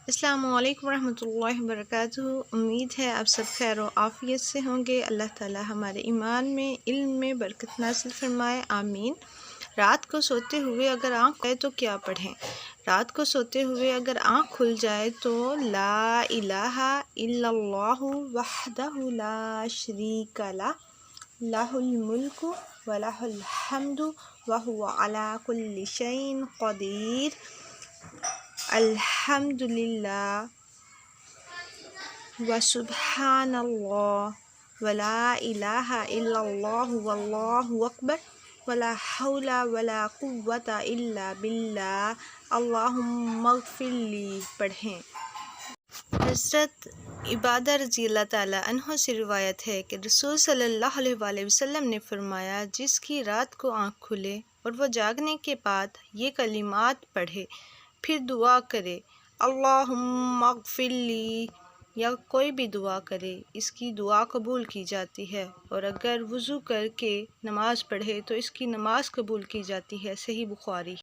السلام علیکم ورحمۃ اللہ وبرکاتہ۔ امید ہے آپ سب خیر و عافیت سے ہوں گے۔ اللہ تعالی ہمارے ایمان میں، علم میں برکت نازل فرمائے، آمین۔ رات کو سوتے ہوئے اگر آنکھ کھلے تو کیا پڑھیں؟ رات کو سوتے ہوئے اگر آنکھ کھل جائے تو لا الہ الا اللہ وحدہ لا شریک لہ، لہ الملک ولہ الحمد وہو علی کل شیء قدیر، الحمد للہ وسبحان اللہ ولا الہ الا اللہ واللہ اکبر ولا حول ولا قوۃ الا باللہ اللہم اغفر لی پڑھیں۔ حضرت عبادہ رضی اللہ تعالیٰ عنہ سے روایت ہے کہ رسول صلی اللہ علیہ وآلہ وسلم نے فرمایا، جس کی رات کو آنکھ کھلے اور وہ جاگنے کے بعد یہ کلمات پڑھے، پھر دعا کرے اللہم اغفر لی یا کوئی بھی دعا کرے، اس کی دعا قبول کی جاتی ہے، اور اگر وضو کر کے نماز پڑھے تو اس کی نماز قبول کی جاتی ہے۔ صحیح بخاری۔